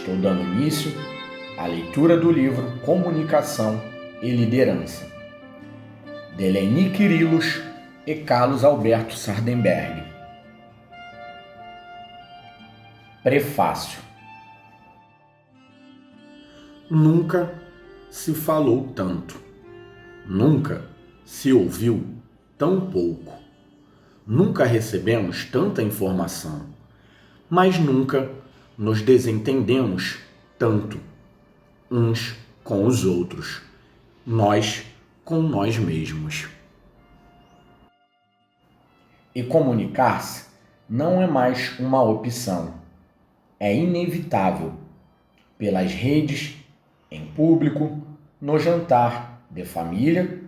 Estou dando início à leitura do livro Comunicação e Liderança, de Leni Kyrillos e Carlos Alberto Sardenberg. Prefácio. Nunca se falou tanto, nunca se ouviu tão pouco, nunca recebemos tanta informação, mas nunca nos desentendemos tanto uns com os outros, nós com nós mesmos. E comunicar-se não é mais uma opção, é inevitável. Pelas redes, em público, no jantar de família,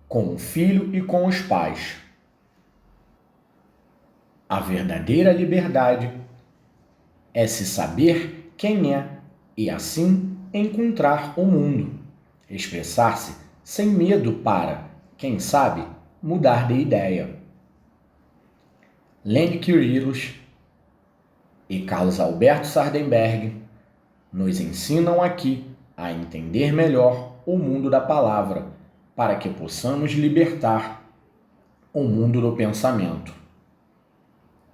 com o filho e com os pais. A verdadeira liberdade é se saber quem é e assim encontrar o mundo, expressar-se sem medo para, quem sabe, mudar de ideia. Leni Kyrillos e Carlos Alberto Sardenberg nos ensinam aqui a entender melhor o mundo da palavra, para que possamos libertar o mundo do pensamento.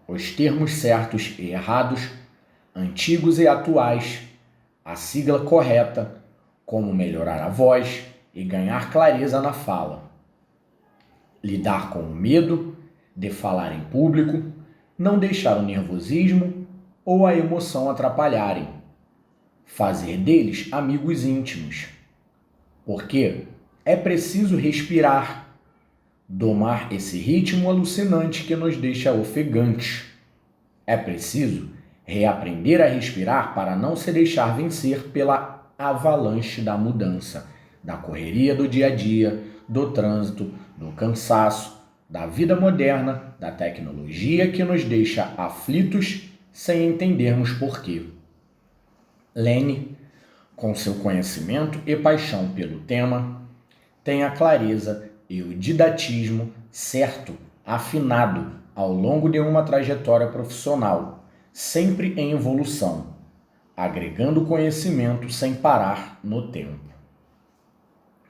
Os termos certos e errados, antigos e atuais, a sigla correta, como melhorar a voz e ganhar clareza na fala. Lidar com o medo de falar em público, não deixar o nervosismo ou a emoção atrapalharem. Fazer deles amigos íntimos. Porque é preciso respirar, domar esse ritmo alucinante que nos deixa ofegantes. É preciso reaprender a respirar para não se deixar vencer pela avalanche da mudança, da correria do dia a dia, do trânsito, do cansaço, da vida moderna, da tecnologia que nos deixa aflitos sem entendermos porquê. Leni, com seu conhecimento e paixão pelo tema, tem a clareza e o didatismo certo, afinado ao longo de uma trajetória profissional, sempre em evolução, agregando conhecimento sem parar no tempo.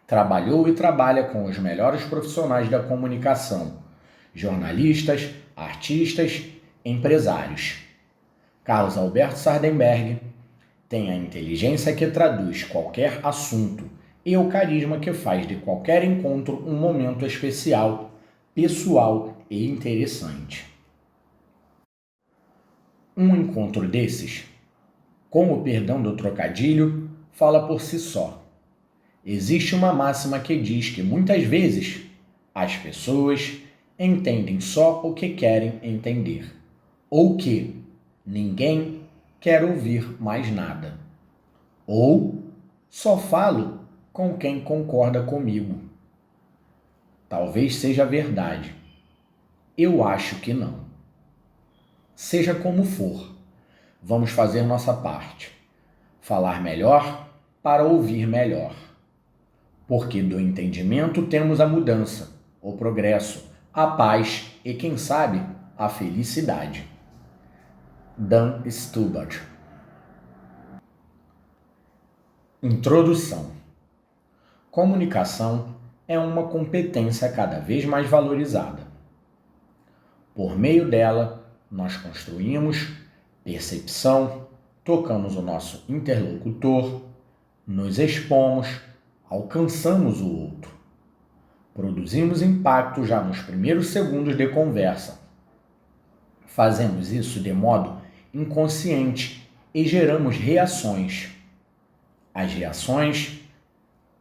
Trabalhou e trabalha com os melhores profissionais da comunicação, jornalistas, artistas, empresários. Carlos Alberto Sardenberg tem a inteligência que traduz qualquer assunto e o carisma que faz de qualquer encontro um momento especial, pessoal e interessante. Um encontro desses, com o perdão do trocadilho, fala por si só. Existe uma máxima que diz que muitas vezes as pessoas entendem só o que querem entender, ou que ninguém quer ouvir mais nada, ou só falo com quem concorda comigo. Talvez seja verdade. Eu acho que não. Seja como for, vamos fazer nossa parte. Falar melhor para ouvir melhor. Porque do entendimento temos a mudança, o progresso, a paz e, quem sabe, a felicidade. Dan Stubart. Introdução. Comunicação é uma competência cada vez mais valorizada. Por meio dela, nós construímos percepção, tocamos o nosso interlocutor, nos expomos, alcançamos o outro. Produzimos impacto já nos primeiros segundos de conversa. Fazemos isso de modo inconsciente e geramos reações. As reações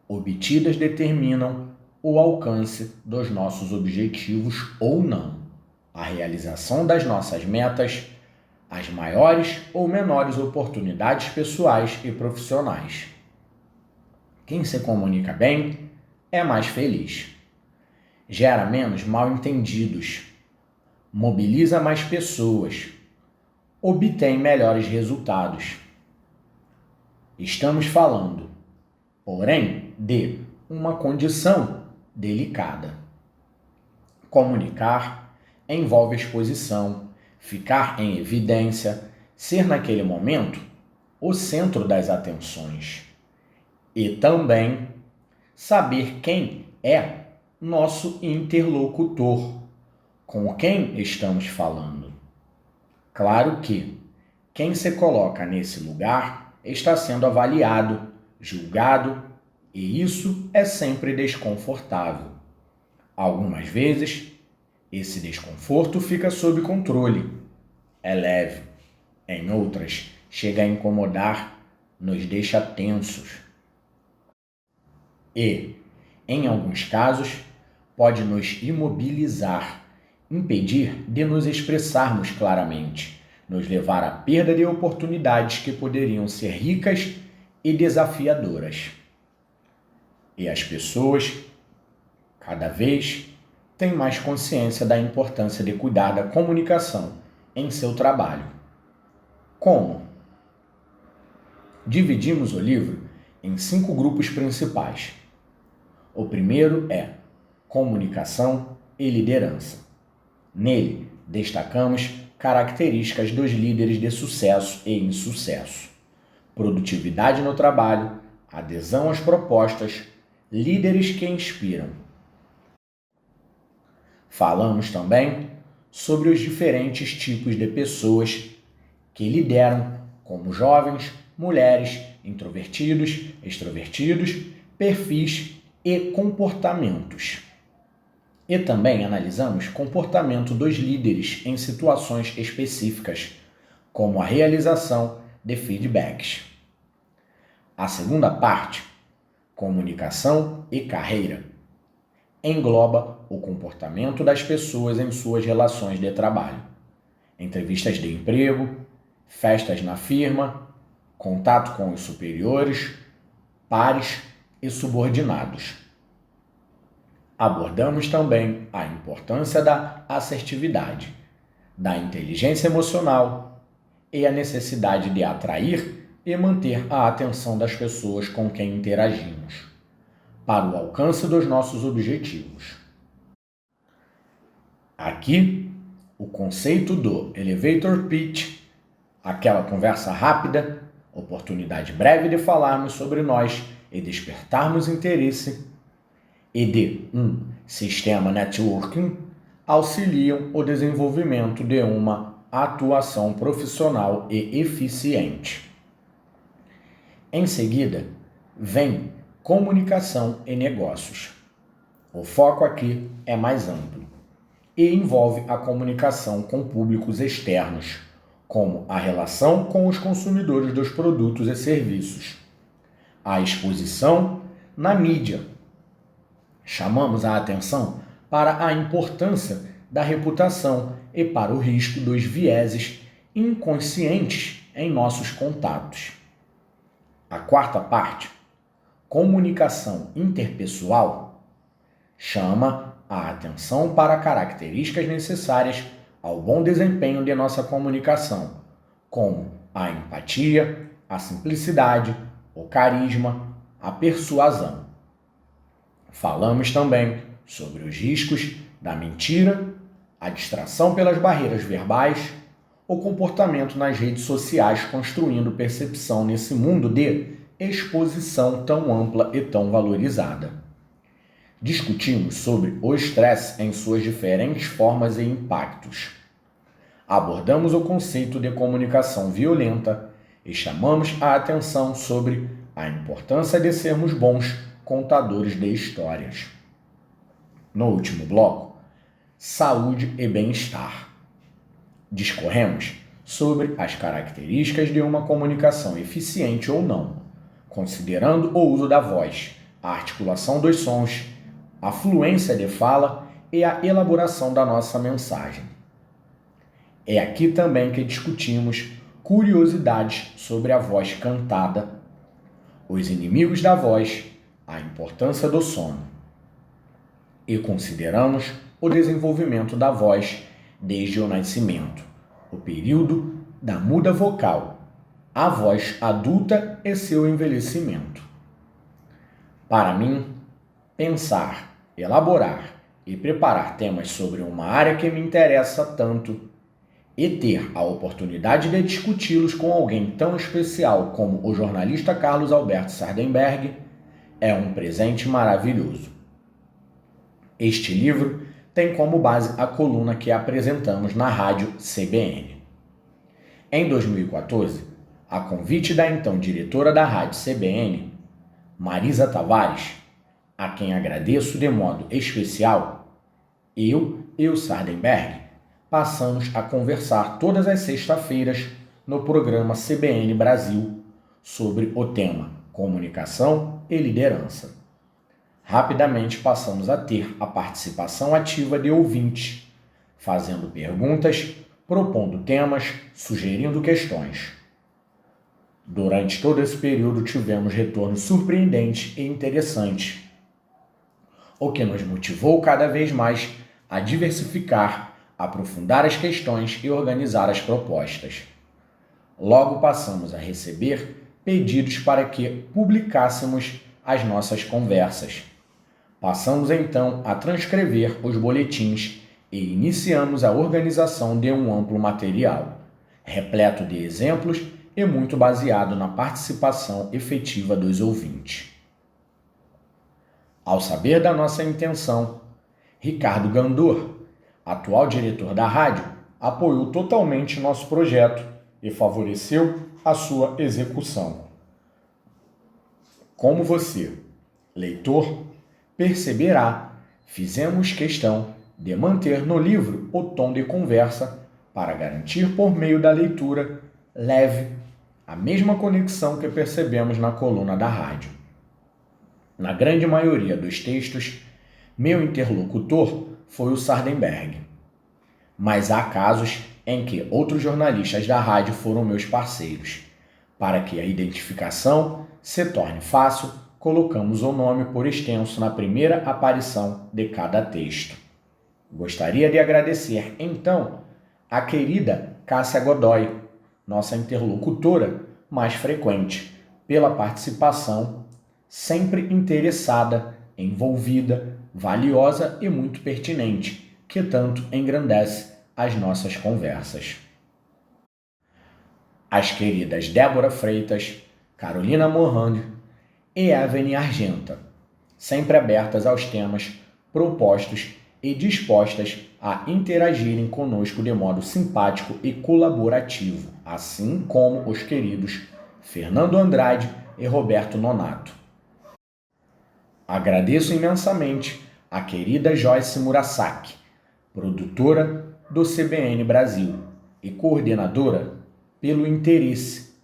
obtidas determinam o alcance dos nossos objetivos ou não, a realização das nossas metas, as maiores ou menores oportunidades pessoais e profissionais. Quem se comunica bem é mais feliz, gera menos mal-entendidos, mobiliza mais pessoas, obtém melhores resultados. Estamos falando, porém, de uma condição delicada. Comunicar envolve exposição, ficar em evidência, ser naquele momento o centro das atenções. E também saber quem é nosso interlocutor, com quem estamos falando. Claro que quem se coloca nesse lugar está sendo avaliado, julgado, e isso é sempre desconfortável. Algumas vezes, esse desconforto fica sob controle, é leve. Em outras, chega a incomodar, nos deixa tensos. E, em alguns casos, pode nos imobilizar, impedir de nos expressarmos claramente, nos levar à perda de oportunidades que poderiam ser ricas e desafiadoras. E as pessoas, cada vez, têm mais consciência da importância de cuidar da comunicação em seu trabalho. Como? Dividimos o livro em 5 grupos principais. O primeiro é comunicação e liderança. Nele, destacamos características dos líderes de sucesso e insucesso, produtividade no trabalho, adesão às propostas, líderes que inspiram. Falamos também sobre os diferentes tipos de pessoas que lideram, como jovens, mulheres, introvertidos, extrovertidos, perfis e comportamentos. E também analisamos comportamento dos líderes em situações específicas, como a realização de feedbacks. A segunda parte, comunicação e carreira, engloba o comportamento das pessoas em suas relações de trabalho, entrevistas de emprego, festas na firma, contato com os superiores, pares e subordinados. Abordamos também a importância da assertividade, da inteligência emocional e a necessidade de atrair e manter a atenção das pessoas com quem interagimos, para o alcance dos nossos objetivos. Aqui, o conceito do elevator pitch, aquela conversa rápida, oportunidade breve de falarmos sobre nós e despertarmos interesse, e de um sistema networking, auxiliam o desenvolvimento de uma atuação profissional e eficiente. Em seguida, vem comunicação e negócios. O foco aqui é mais amplo e envolve a comunicação com públicos externos, como a relação com os consumidores dos produtos e serviços, a exposição na mídia. Chamamos a atenção para a importância da reputação e para o risco dos vieses inconscientes em nossos contatos. A quarta parte, comunicação interpessoal, chama a atenção para características necessárias ao bom desempenho de nossa comunicação, como a empatia, a simplicidade, o carisma, a persuasão. Falamos também sobre os riscos da mentira, a distração pelas barreiras verbais, o comportamento nas redes sociais construindo percepção nesse mundo de exposição tão ampla e tão valorizada. Discutimos sobre o estresse em suas diferentes formas e impactos. Abordamos o conceito de comunicação violenta e chamamos a atenção sobre a importância de sermos bons contadores de histórias. No último bloco, saúde e bem-estar. Discorremos sobre as características de uma comunicação eficiente ou não, considerando o uso da voz, a articulação dos sons, a fluência de fala e a elaboração da nossa mensagem. É aqui também que discutimos curiosidades sobre a voz cantada, os inimigos da voz, a importância do sono. E consideramos o desenvolvimento da voz desde o nascimento, o período da muda vocal, a voz adulta e seu envelhecimento. Para mim, pensar, elaborar e preparar temas sobre uma área que me interessa tanto e ter a oportunidade de discuti-los com alguém tão especial como o jornalista Carlos Alberto Sardenberg é um presente maravilhoso. Este livro tem como base a coluna que apresentamos na rádio CBN. Em 2014, a convite da então diretora da rádio CBN, Marisa Tavares, a quem agradeço de modo especial, eu e o Sardenberg passamos a conversar todas as sextas-feiras no programa CBN Brasil sobre o tema Comunicação e Liderança. Rapidamente passamos a ter a participação ativa de ouvintes, fazendo perguntas, propondo temas, sugerindo questões. Durante todo esse período tivemos retornos surpreendentes e interessantes, o que nos motivou cada vez mais a diversificar, aprofundar as questões e organizar as propostas. Logo passamos a receber pedidos para que publicássemos as nossas conversas. Passamos então a transcrever os boletins e iniciamos a organização de um amplo material, repleto de exemplos e muito baseado na participação efetiva dos ouvintes. Ao saber da nossa intenção, Ricardo Gandor, atual diretor da rádio, apoiou totalmente nosso projeto e favoreceu a sua execução. Como você, leitor, perceberá, fizemos questão de manter no livro o tom de conversa para garantir por meio da leitura leve a mesma conexão que percebemos na coluna da rádio. Na grande maioria dos textos, meu interlocutor foi o Sardenberg, mas há casos em que outros jornalistas da rádio foram meus parceiros. Para que a identificação se torne fácil, colocamos o nome por extenso na primeira aparição de cada texto. Gostaria de agradecer, então, a querida Cássia Godoy, nossa interlocutora mais frequente, pela participação sempre interessada, envolvida, valiosa e muito pertinente, que tanto engrandece as nossas conversas. As queridas Débora Freitas, Carolina Morand e Evany Argenta, sempre abertas aos temas propostos e dispostas a interagirem conosco de modo simpático e colaborativo, assim como os queridos Fernando Andrade e Roberto Nonato. Agradeço imensamente a querida Joyce Murasaki, produtora do CBN Brasil e coordenadora, pelo interesse,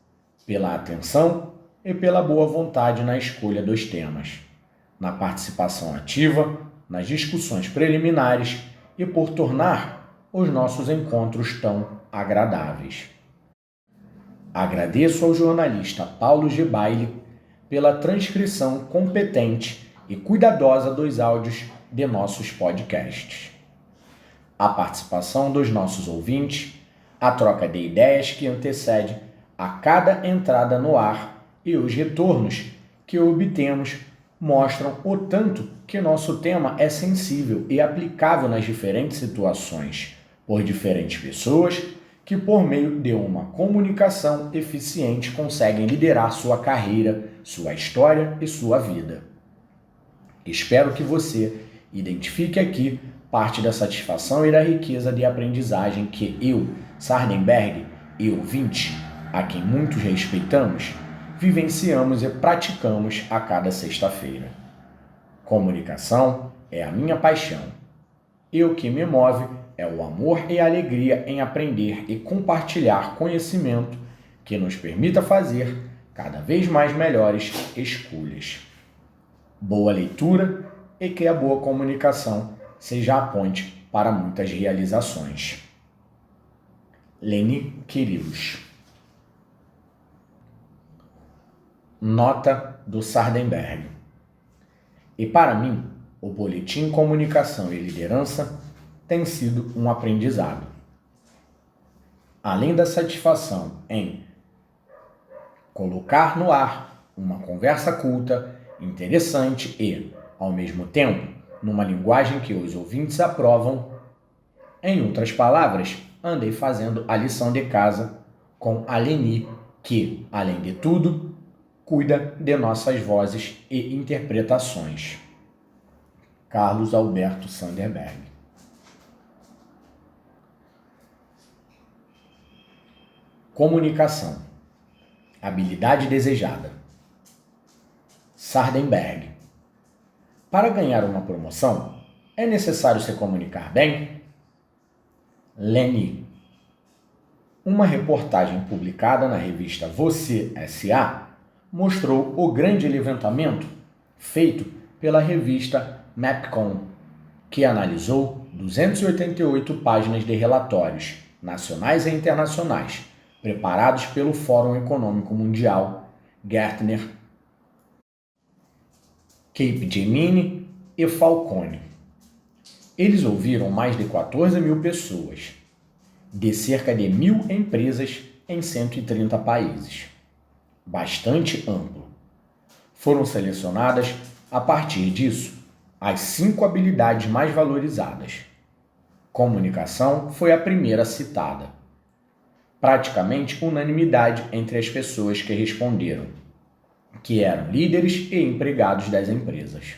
pela atenção e pela boa vontade na escolha dos temas, na participação ativa, nas discussões preliminares e por tornar os nossos encontros tão agradáveis. Agradeço ao jornalista Paulo Gebaile pela transcrição competente e cuidadosa dos áudios de nossos podcasts. A participação dos nossos ouvintes, a troca de ideias que antecede a cada entrada no ar e os retornos que obtemos mostram o tanto que nosso tema é sensível e aplicável nas diferentes situações, por diferentes pessoas que, por meio de uma comunicação eficiente, conseguem liderar sua carreira, sua história e sua vida. Espero que você identifique aqui parte da satisfação e da riqueza de aprendizagem que eu, Sardenberg, e ouvinte, a quem muitos respeitamos, vivenciamos e praticamos a cada sexta-feira. Comunicação é a minha paixão. E o que me move é o amor e a alegria em aprender e compartilhar conhecimento que nos permita fazer cada vez mais melhores escolhas. Boa leitura e que a boa comunicação seja a ponte para muitas realizações. Leni Quirilos. Nota do Sardenberg. E para mim, o Boletim Comunicação e Liderança tem sido um aprendizado. Além da satisfação em colocar no ar uma conversa culta, interessante e, ao mesmo tempo, numa linguagem que os ouvintes aprovam, em outras palavras, andei fazendo a lição de casa com a Leni, que, além de tudo, cuida de nossas vozes e interpretações. Carlos Alberto Sanderberg. Comunicação. Habilidade desejada. Sardenberg. Para ganhar uma promoção, é necessário se comunicar bem? Leni. Uma reportagem publicada na revista Você S.A. mostrou o grande levantamento feito pela revista Mapcom, que analisou 288 páginas de relatórios nacionais e internacionais preparados pelo Fórum Econômico Mundial, Gartner, Capgemini e Falcone. Eles ouviram mais de 14 mil pessoas, de cerca de 1.000 empresas em 130 países. Bastante amplo. Foram selecionadas, a partir disso, as 5 habilidades mais valorizadas. Comunicação foi a primeira citada. Praticamente unanimidade entre as pessoas que responderam, que eram líderes e empregados das empresas.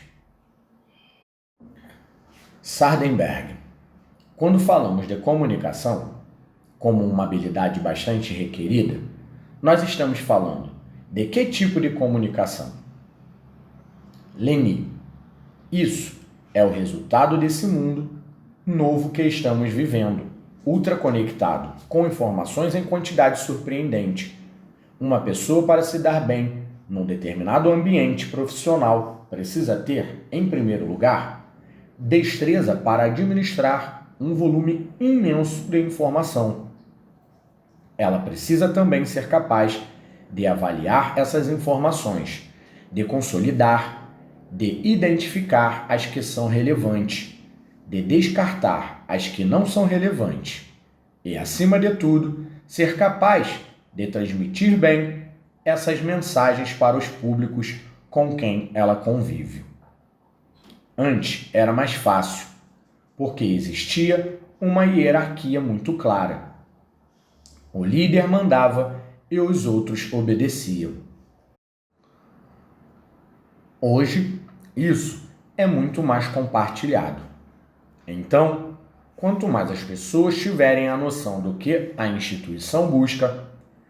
Sardenberg. Quando falamos de comunicação, como uma habilidade bastante requerida, nós estamos falando de que tipo de comunicação? Leni. Isso é o resultado desse mundo novo que estamos vivendo, ultraconectado, com informações em quantidade surpreendente. Uma pessoa, para se dar bem num determinado ambiente profissional, precisa ter, em primeiro lugar, destreza para administrar um volume imenso de informação. Ela precisa também ser capaz de avaliar essas informações, de consolidar, de identificar as que são relevantes, de descartar as que não são relevantes e, acima de tudo, ser capaz de transmitir bem essas mensagens para os públicos com quem ela convive. Antes era mais fácil, porque existia uma hierarquia muito clara. O líder mandava e os outros obedeciam. Hoje, isso é muito mais compartilhado. Então, quanto mais as pessoas tiverem a noção do que a instituição busca,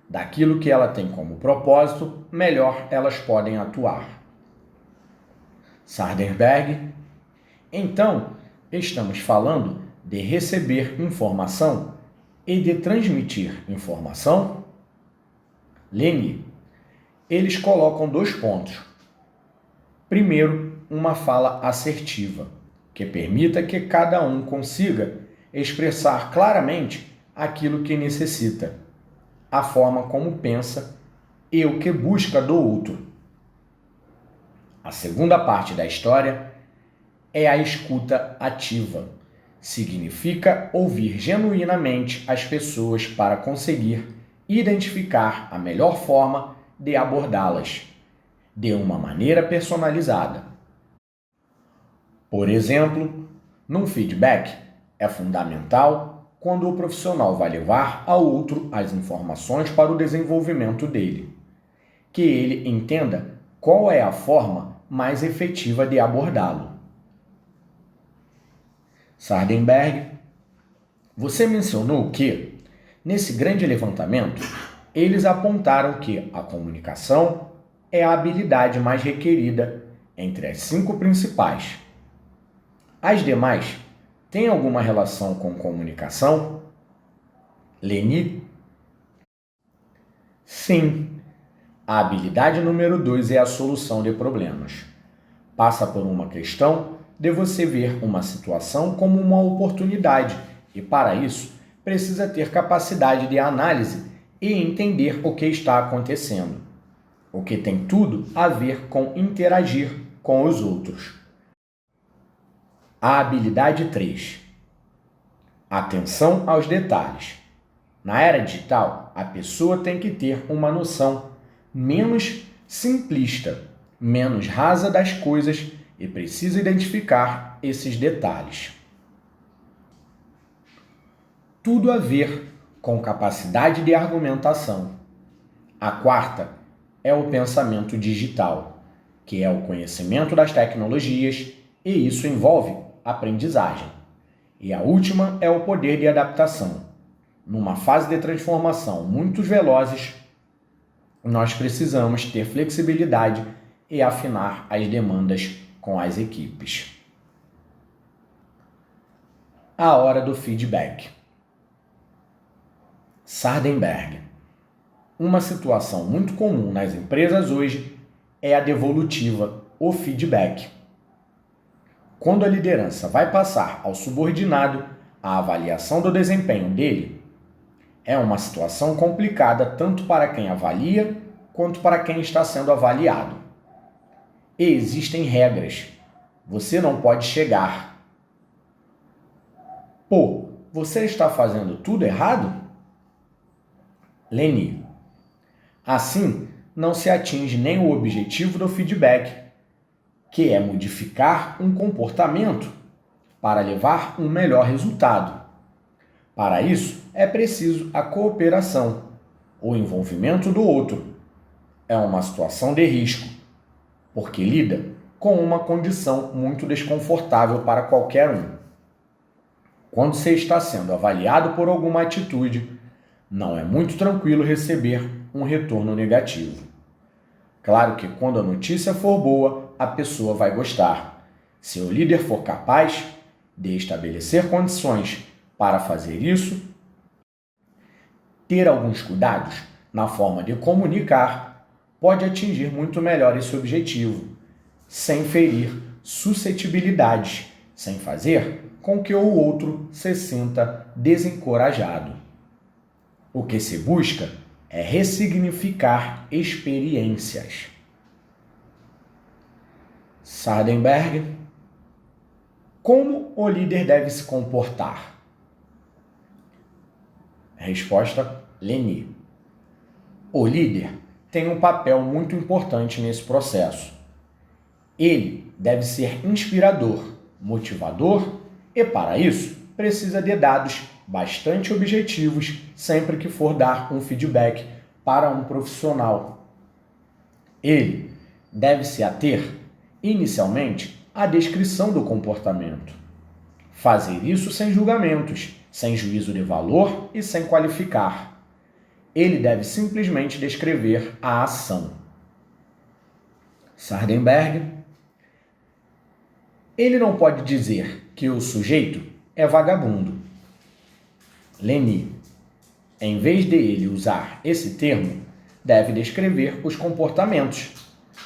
daquilo que ela tem como propósito, melhor elas podem atuar. Sardenberg. Então, estamos falando de receber informação e de transmitir informação? Leni. Eles colocam 2 pontos. Primeiro, uma fala assertiva, que permita que cada um consiga expressar claramente aquilo que necessita, a forma como pensa e o que busca do outro. A segunda parte da história é a escuta ativa. Significa ouvir genuinamente as pessoas para conseguir identificar a melhor forma de abordá-las, de uma maneira personalizada. Por exemplo, num feedback, é fundamental quando o profissional vai levar ao outro as informações para o desenvolvimento dele, que ele entenda qual é a forma mais efetiva de abordá-lo. Sardenberg. Você mencionou que, nesse grande levantamento, eles apontaram que a comunicação é a habilidade mais requerida entre as 5 principais. As demais têm alguma relação com comunicação? Leni. Sim. A habilidade número 2 é a solução de problemas. Passa por uma questão de você ver uma situação como uma oportunidade e, para isso, precisa ter capacidade de análise e entender o que está acontecendo, o que tem tudo a ver com interagir com os outros. A habilidade 3. Atenção aos detalhes. Na era digital, a pessoa tem que ter uma noção menos simplista, menos rasa das coisas e precisa identificar esses detalhes. tudo a ver com capacidade de argumentação. A quarta é o pensamento digital, que é o conhecimento das tecnologias, e isso envolve aprendizagem. E a última é o poder de adaptação. Numa fase de transformação muito velozes, nós precisamos ter flexibilidade e afinar as demandas com as equipes. A hora do feedback. Sardenberg. Uma situação muito comum nas empresas hoje é a devolutiva, o feedback. Quando a liderança vai passar ao subordinado a avaliação do desempenho dele, é uma situação complicada tanto para quem avalia quanto para quem está sendo avaliado. E existem regras. Você não pode chegar. Pô, você está fazendo tudo errado? Leni. Assim, não se atinge nem o objetivo do feedback, que é modificar um comportamento para levar um melhor resultado. Para isso, é preciso a cooperação, o envolvimento do outro. É uma situação de risco, porque lida com uma condição muito desconfortável para qualquer um. Quando você está sendo avaliado por alguma atitude, não é muito tranquilo receber um retorno negativo. Claro que quando a notícia for boa, a pessoa vai gostar. Se o líder for capaz de estabelecer condições para fazer isso, ter alguns cuidados na forma de comunicar, pode atingir muito melhor esse objetivo, sem ferir suscetibilidades, sem fazer com que o outro se sinta desencorajado. O que se busca é ressignificar experiências. Sardenberg. Como o líder deve se comportar? Resposta: Leni. O líder tem um papel muito importante nesse processo. Ele deve ser inspirador, motivador e, para isso, precisa de dados bastante objetivos sempre que for dar um feedback para um profissional. Ele deve se ater, inicialmente, à descrição do comportamento. Fazer isso sem julgamentos, sem juízo de valor e sem qualificar. Ele deve simplesmente descrever a ação. Sardenberg. Ele não pode dizer que o sujeito é vagabundo. Leni. Em vez de ele usar esse termo, deve descrever os comportamentos.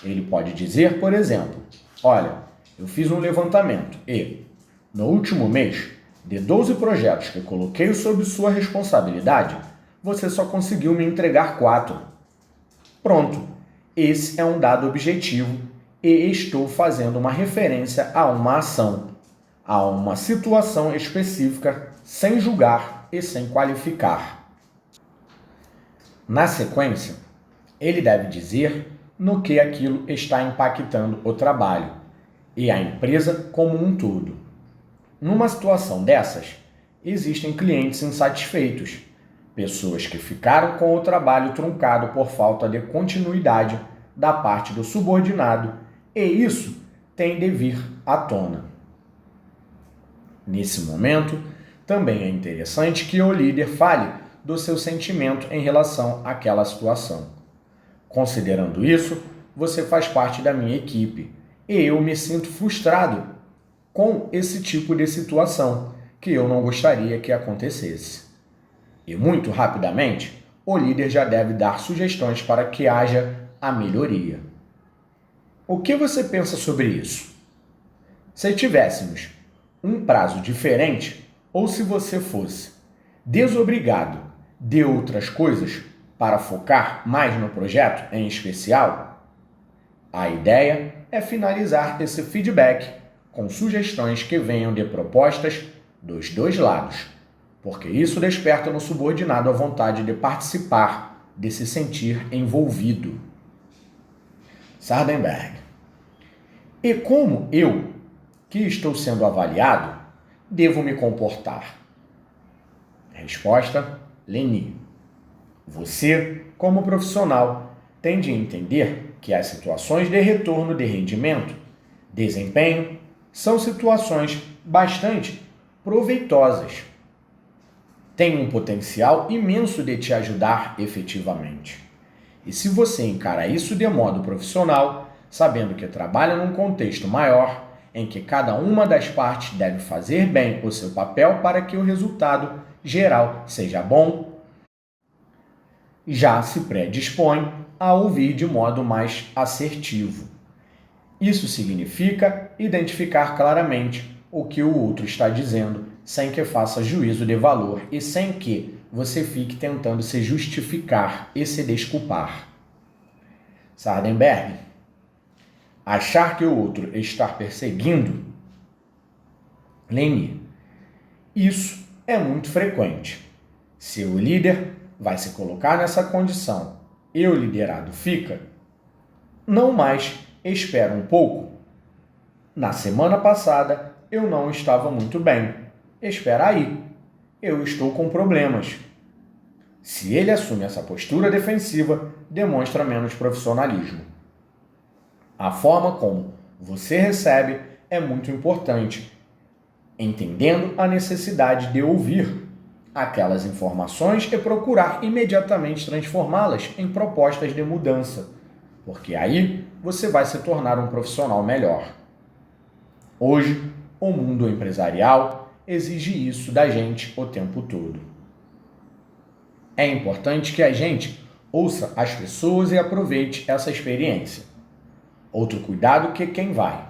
Ele pode dizer, por exemplo, olha, eu fiz um levantamento e, no último mês, de 12 projetos que coloquei sob sua responsabilidade, você só conseguiu me entregar 4. Pronto, esse é um dado objetivo e estou fazendo uma referência a uma ação, a uma situação específica, sem julgar e sem qualificar. Na sequência, ele deve dizer no que aquilo está impactando o trabalho e a empresa como um todo. Numa situação dessas, existem clientes insatisfeitos, pessoas que ficaram com o trabalho truncado por falta de continuidade da parte do subordinado, e isso tem de vir à tona. Nesse momento, também é interessante que o líder fale do seu sentimento em relação àquela situação. Considerando isso, você faz parte da minha equipe e eu me sinto frustrado com esse tipo de situação que eu não gostaria que acontecesse. E muito rapidamente, o líder já deve dar sugestões para que haja a melhoria. O que você pensa sobre isso? Se tivéssemos um prazo diferente, ou se você fosse desobrigado de outras coisas para focar mais no projeto em especial, a ideia é finalizar esse feedback com sugestões que venham de propostas dos dois lados, porque isso desperta no subordinado a vontade de participar, de se sentir envolvido. Sardenberg. E como eu, que estou sendo avaliado, devo me comportar? Resposta: Leni. Você, como profissional, tem de entender que as situações de retorno de rendimento, desempenho, são situações bastante proveitosas. Tem um potencial imenso de te ajudar efetivamente. E se você encara isso de modo profissional, sabendo que trabalha num contexto maior, em que cada uma das partes deve fazer bem o seu papel para que o resultado geral seja bom, já se predispõe a ouvir de modo mais assertivo. Isso significa identificar claramente o que o outro está dizendo, sem que faça juízo de valor e sem que você fique tentando se justificar e se desculpar. Sardenberg. Achar que o outro está perseguindo? Leni. Isso é muito frequente. Se o líder vai se colocar nessa condição e o liderado fica, não mais espera um pouco. Na semana passada eu não estava muito bem. Espera aí, eu estou com problemas. Se ele assume essa postura defensiva, demonstra menos profissionalismo. A forma como você recebe é muito importante, entendendo a necessidade de ouvir aquelas informações e procurar imediatamente transformá-las em propostas de mudança, porque aí você vai se tornar um profissional melhor. Hoje, o mundo empresarial exige isso da gente o tempo todo. É importante que a gente ouça as pessoas e aproveite essa experiência. Outro cuidado que quem vai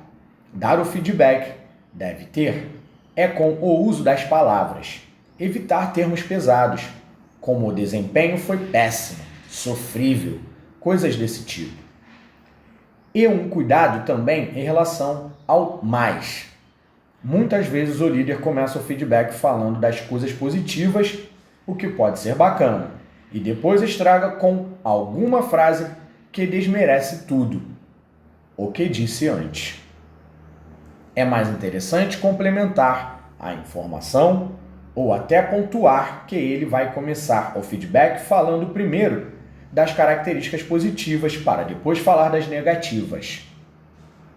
dar o feedback deve ter é com o uso das palavras. Evitar termos pesados, como o desempenho foi péssimo, sofrível, coisas desse tipo. E um cuidado também em relação ao mais. Muitas vezes o líder começa o feedback falando das coisas positivas, o que pode ser bacana, e depois estraga com alguma frase que desmerece tudo o que disse antes. É mais interessante complementar a informação ou até pontuar que ele vai começar o feedback falando primeiro das características positivas para depois falar das negativas.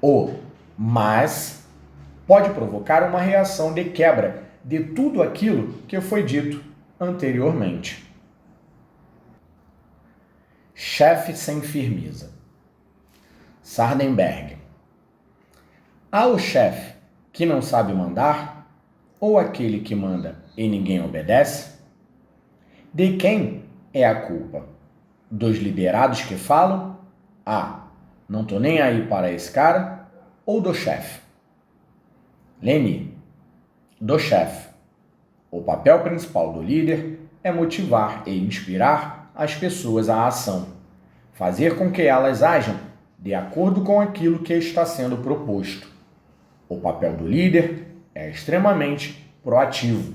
O mas pode provocar uma reação de quebra de tudo aquilo que foi dito anteriormente. Chefe sem firmeza. Sardenberg. Há o chefe que não sabe mandar ou aquele que manda e ninguém obedece? De quem é a culpa? Dos liderados que falam? Não tô nem aí para esse cara? Ou do chefe? Leni. Do chefe. O papel principal do líder é motivar e inspirar as pessoas à ação, fazer com que elas ajam de acordo com aquilo que está sendo proposto. O papel do líder é extremamente proativo.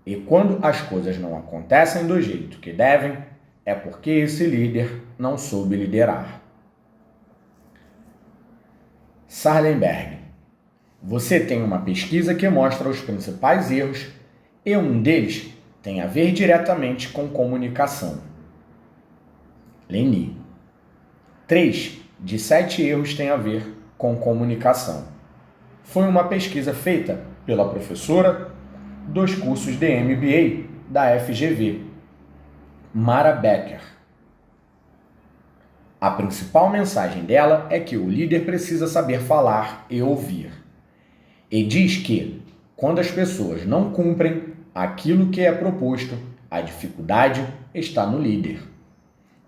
E quando as coisas não acontecem do jeito que devem, é porque esse líder não soube liderar. Sardenberg. Você tem uma pesquisa que mostra os principais erros e um deles tem a ver diretamente com comunicação. Leni. 3 de 7 erros têm a ver com comunicação. Foi uma pesquisa feita pela professora dos cursos de MBA da FGV, Mara Becker. A principal mensagem dela é que o líder precisa saber falar e ouvir. E diz que, quando as pessoas não cumprem aquilo que é proposto, a dificuldade está no líder.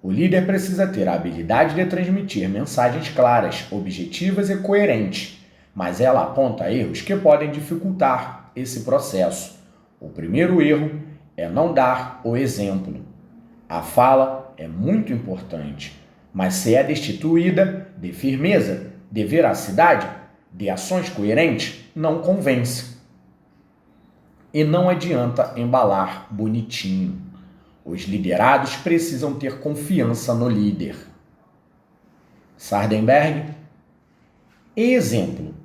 O líder precisa ter a habilidade de transmitir mensagens claras, objetivas e coerentes, mas ela aponta erros que podem dificultar esse processo. O primeiro erro é não dar o exemplo. A fala é muito importante, mas se é destituída de firmeza, de veracidade, de ações coerentes, não convence. E não adianta embalar bonitinho. Os liderados precisam ter confiança no líder. Sardenberg. Exemplo.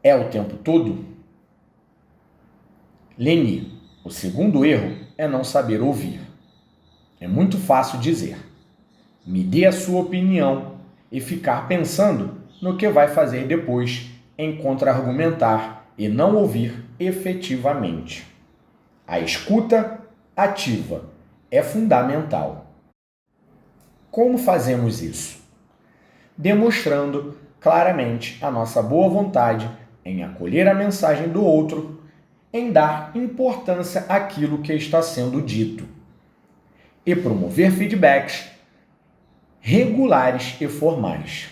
É o tempo todo? Leni. O segundo erro é não saber ouvir. É muito fácil dizer: me dê a sua opinião, e ficar pensando no que vai fazer depois em contra-argumentar e não ouvir efetivamente. A escuta ativa é fundamental. Como fazemos isso? Demonstrando claramente a nossa boa vontade em acolher a mensagem do outro, em dar importância àquilo que está sendo dito e promover feedbacks regulares e formais.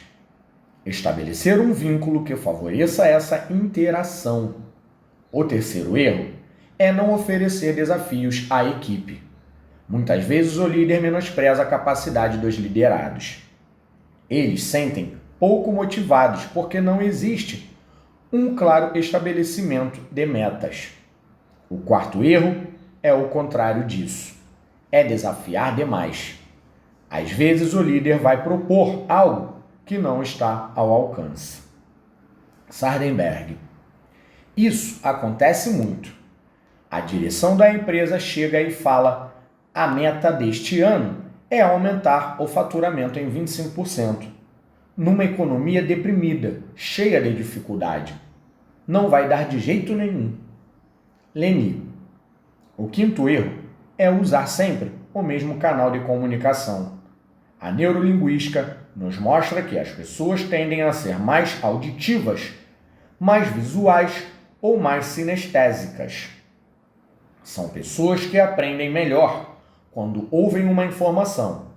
Estabelecer um vínculo que favoreça essa interação. O terceiro erro é não oferecer desafios à equipe. Muitas vezes o líder menospreza a capacidade dos liderados. Eles sentem pouco motivados porque não existe um claro estabelecimento de metas. O quarto erro é o contrário disso. É desafiar demais. Às vezes o líder vai propor algo que não está ao alcance. Sardenberg. Isso acontece muito. A direção da empresa chega e fala: a meta deste ano é aumentar o faturamento em 25%. Numa economia deprimida, cheia de dificuldade. Não vai dar de jeito nenhum. Leni. O quinto erro é usar sempre o mesmo canal de comunicação. A neurolinguística nos mostra que as pessoas tendem a ser mais auditivas, mais visuais ou mais sinestésicas. São pessoas que aprendem melhor quando ouvem uma informação,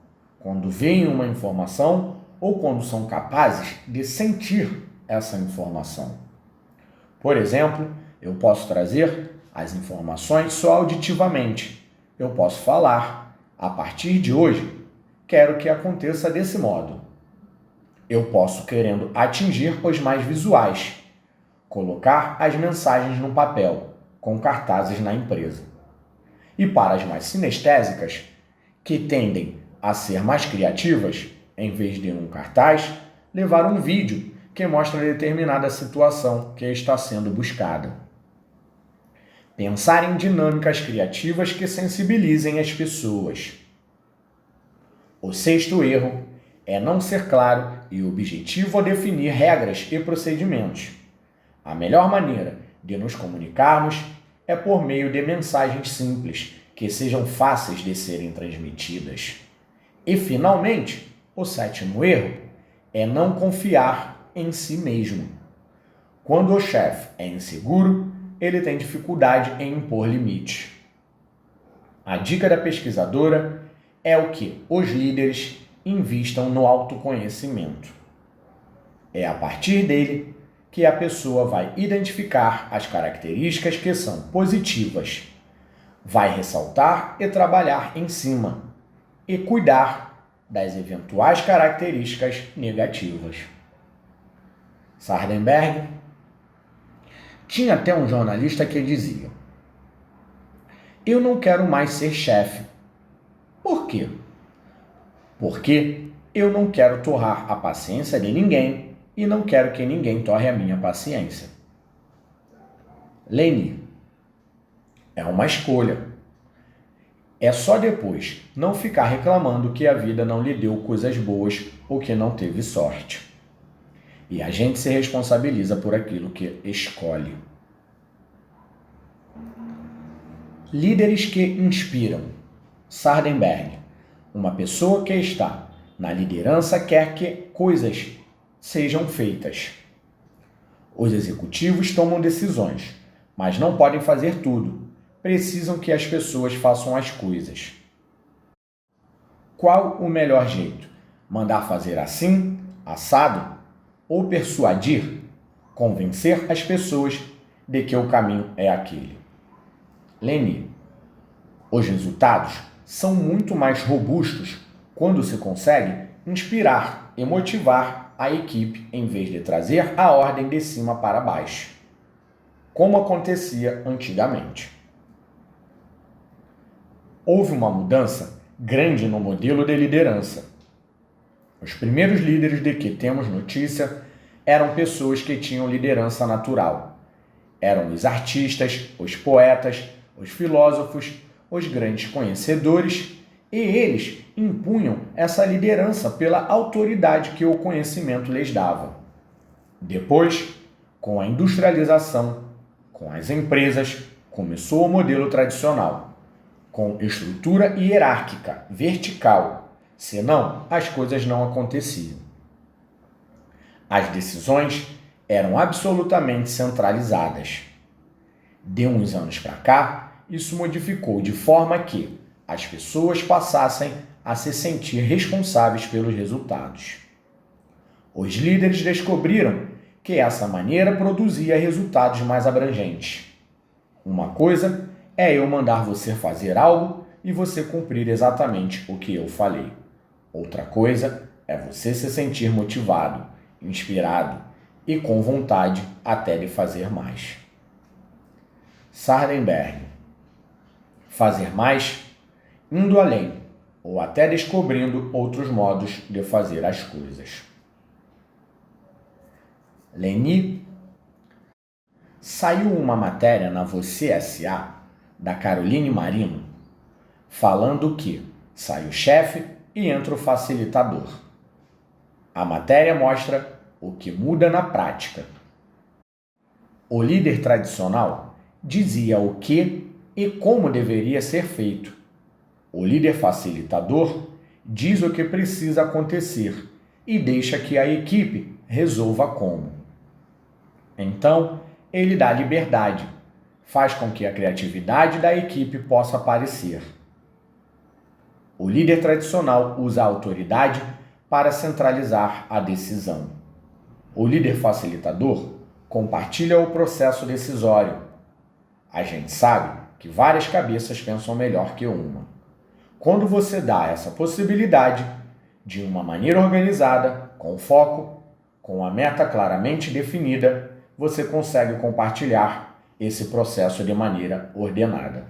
quando veem uma informação ou quando são capazes de sentir essa informação. Por exemplo, eu posso trazer as informações só auditivamente. Eu posso falar: a partir de hoje, quero que aconteça desse modo. Eu posso querendo atingir os mais visuais, colocar as mensagens no papel, com cartazes na empresa. E para as mais sinestésicas, que tendem a ser mais criativas, em vez de um cartaz, levar um vídeo que mostra determinada situação que está sendo buscada. Pensar em dinâmicas criativas que sensibilizem as pessoas. O sexto erro é não ser claro e objetivo ao definir regras e procedimentos. A melhor maneira de nos comunicarmos é por meio de mensagens simples, que sejam fáceis de serem transmitidas. E, finalmente, o sétimo erro é não confiar em si mesmo. Quando o chefe é inseguro, ele tem dificuldade em impor limites. A dica da pesquisadora é o que os líderes invistam no autoconhecimento. É a partir dele que a pessoa vai identificar as características que são positivas, vai ressaltar e trabalhar em cima, e cuidar das eventuais características negativas. Sardenberg. Tinha até um jornalista que dizia: eu não quero mais ser chefe. Por quê? Porque eu não quero torrar a paciência de ninguém e não quero que ninguém torre a minha paciência. Leni. É uma escolha. É só depois não ficar reclamando que a vida não lhe deu coisas boas ou que não teve sorte. E a gente se responsabiliza por aquilo que escolhe. Líderes que inspiram. Sardenberg. Uma pessoa que está na liderança quer que coisas sejam feitas. Os executivos tomam decisões, mas não podem fazer tudo. Precisam que as pessoas façam as coisas. Qual o melhor jeito? Mandar fazer assim, assado? Ou persuadir, convencer as pessoas de que o caminho é aquele? Leni. Os resultados são muito mais robustos quando se consegue inspirar e motivar a equipe em vez de trazer a ordem de cima para baixo, como acontecia antigamente. Houve uma mudança grande no modelo de liderança. Os primeiros líderes de que temos notícia eram pessoas que tinham liderança natural. Eram os artistas, os poetas, os filósofos, os grandes conhecedores, e eles impunham essa liderança pela autoridade que o conhecimento lhes dava. Depois, com a industrialização, com as empresas, começou o modelo tradicional, com estrutura hierárquica, vertical, senão as coisas não aconteciam. As decisões eram absolutamente centralizadas. De uns anos para cá, isso modificou de forma que as pessoas passassem a se sentir responsáveis pelos resultados. Os líderes descobriram que essa maneira produzia resultados mais abrangentes. Uma coisa é eu mandar você fazer algo e você cumprir exatamente o que eu falei. Outra coisa é você se sentir motivado, inspirado e com vontade até de fazer mais. Sardenberg. Fazer mais, indo além, ou até descobrindo outros modos de fazer as coisas. Leni. Saiu uma matéria na Você S.A., da Caroline Marino, falando que sai o chefe e entra o facilitador. A matéria mostra o que muda na prática. O líder tradicional dizia o que e como deveria ser feito. O líder facilitador diz o que precisa acontecer e deixa que a equipe resolva como. Então, ele dá liberdade, faz com que a criatividade da equipe possa aparecer. O líder tradicional usa a autoridade para centralizar a decisão. O líder facilitador compartilha o processo decisório. A gente sabe que várias cabeças pensam melhor que uma. Quando você dá essa possibilidade, de uma maneira organizada, com foco, com a meta claramente definida, você consegue compartilhar esse processo de maneira ordenada.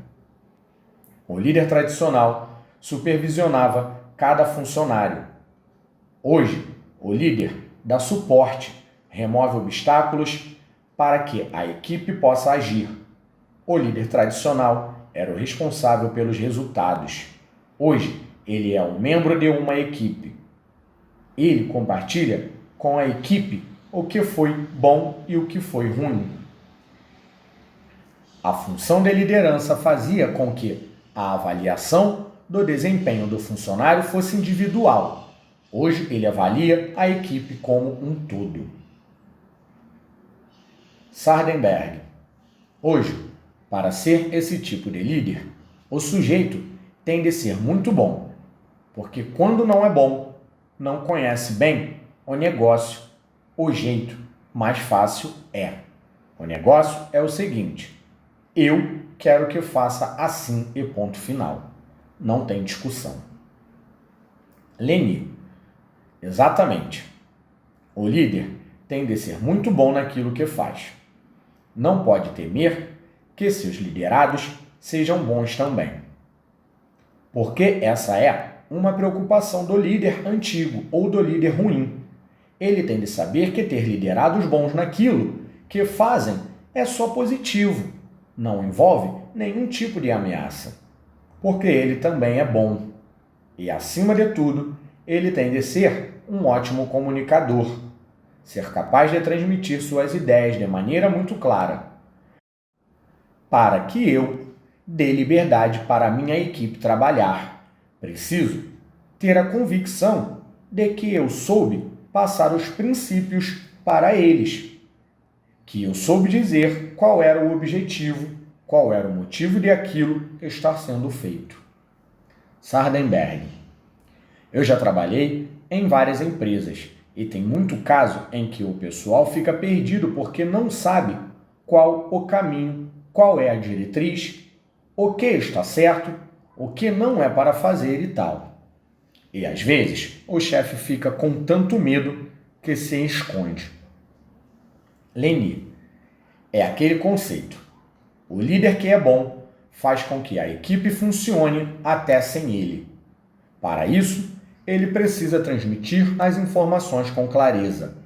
O líder tradicional supervisionava cada funcionário. Hoje, o líder dá suporte, remove obstáculos para que a equipe possa agir. O líder tradicional era o responsável pelos resultados. Hoje, ele é um membro de uma equipe. Ele compartilha com a equipe o que foi bom e o que foi ruim. A função de liderança fazia com que a avaliação do desempenho do funcionário fosse individual. Hoje, ele avalia a equipe como um todo. Sardenberg. Hoje, para ser esse tipo de líder, o sujeito tem de ser muito bom, porque quando não é bom, não conhece bem o negócio, o jeito mais fácil é. O negócio é o seguinte: eu quero que faça assim e ponto final. Não tem discussão. Leni. Exatamente. O líder tem de ser muito bom naquilo que faz. Não pode temer que seus liderados sejam bons também. Porque essa é uma preocupação do líder antigo ou do líder ruim. Ele tem de saber que ter liderados bons naquilo que fazem é só positivo, não envolve nenhum tipo de ameaça, porque ele também é bom. E, acima de tudo, ele tem de ser um ótimo comunicador, ser capaz de transmitir suas ideias de maneira muito clara, para que eu dê liberdade para a minha equipe trabalhar. Preciso ter a convicção de que eu soube passar os princípios para eles, que eu soube dizer qual era o objetivo, qual era o motivo de aquilo estar sendo feito. Sardenberg. Eu já trabalhei em várias empresas e tem muito caso em que o pessoal fica perdido porque não sabe qual o caminho, qual é a diretriz, o que está certo, o que não é para fazer e tal. E às vezes o chefe fica com tanto medo que se esconde. Leni. É aquele conceito. O líder que é bom faz com que a equipe funcione até sem ele. Para isso, ele precisa transmitir as informações com clareza.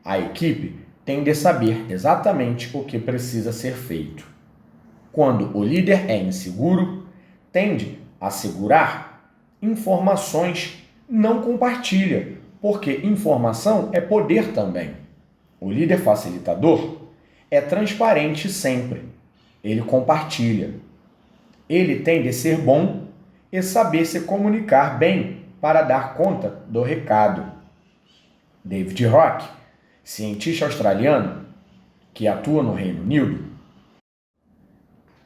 A equipe tem de saber exatamente o que precisa ser feito. Quando o líder é inseguro, tende a segurar informações, não compartilha, porque informação é poder também. O líder facilitador é transparente sempre, ele compartilha. Ele tem de ser bom e saber se comunicar bem para dar conta do recado. David Rock, cientista australiano que atua no Reino Unido,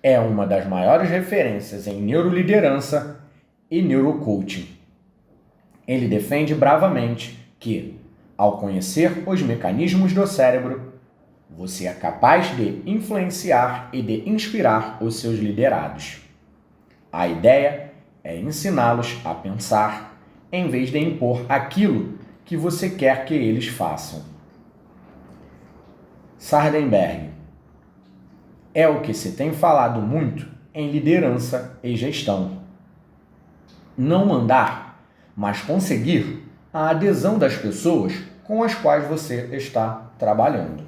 é uma das maiores referências em neuroliderança e neurocoaching. Ele defende bravamente que, ao conhecer os mecanismos do cérebro, você é capaz de influenciar e de inspirar os seus liderados. A ideia é ensiná-los a pensar, em vez de impor aquilo que você quer que eles façam. Sardenberg. É o que se tem falado muito em liderança e gestão. Não mandar, mas conseguir a adesão das pessoas com as quais você está trabalhando.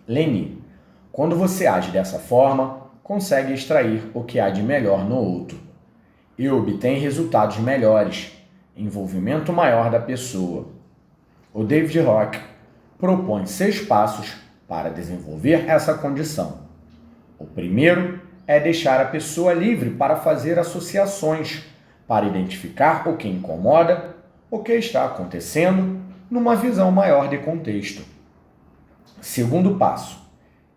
Leni. Quando você age dessa forma, consegue extrair o que há de melhor no outro e obtém resultados melhores, envolvimento maior da pessoa. O David Rock propõe 6 passos para desenvolver essa condição. O primeiro é deixar a pessoa livre para fazer associações, para identificar o que incomoda, o que está acontecendo, numa visão maior de contexto. Segundo passo,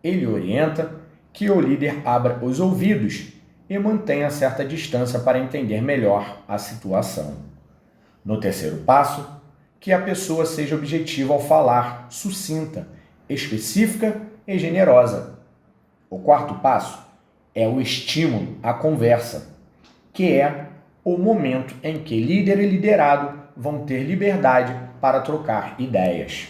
ele orienta que o líder abra os ouvidos e mantenha certa distância para entender melhor a situação. No terceiro passo, que a pessoa seja objetiva ao falar, sucinta, específica e generosa. O quarto passo é o estímulo à conversa, que é o momento em que líder e liderado vão ter liberdade para trocar ideias.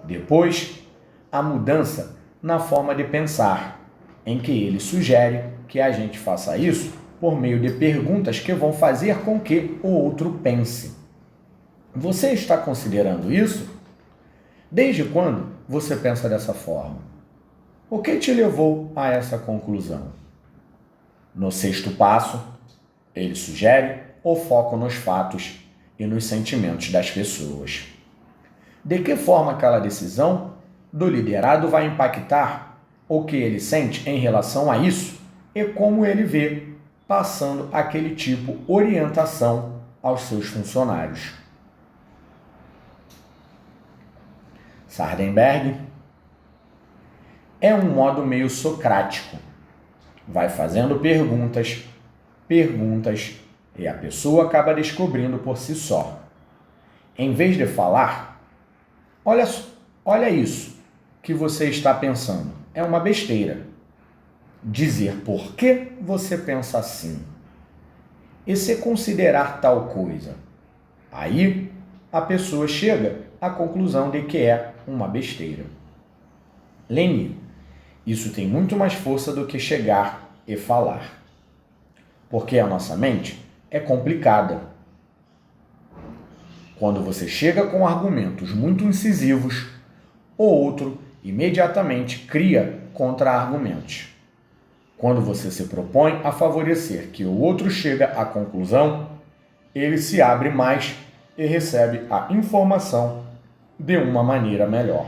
Depois, a mudança na forma de pensar, em que ele sugere que a gente faça isso por meio de perguntas que vão fazer com que o outro pense. Você está considerando isso? Desde quando você pensa dessa forma? O que te levou a essa conclusão? No sexto passo, ele sugere o foco nos fatos e nos sentimentos das pessoas. De que forma aquela decisão do liderado vai impactar o que ele sente em relação a isso e como ele vê, passando aquele tipo de orientação aos seus funcionários. Sardenberg é um modo meio socrático. Vai fazendo perguntas e a pessoa acaba descobrindo por si só. Em vez de falar, olha isso que você está pensando. É uma besteira. Dizer por que você pensa assim. E se considerar tal coisa? Aí a pessoa chega à conclusão de que é uma besteira. Leni. Isso tem muito mais força do que chegar e falar. Porque a nossa mente é complicada. Quando você chega com argumentos muito incisivos, o outro imediatamente cria contra-argumentos. Quando você se propõe a favorecer que o outro chega à conclusão, ele se abre mais e recebe a informação de uma maneira melhor.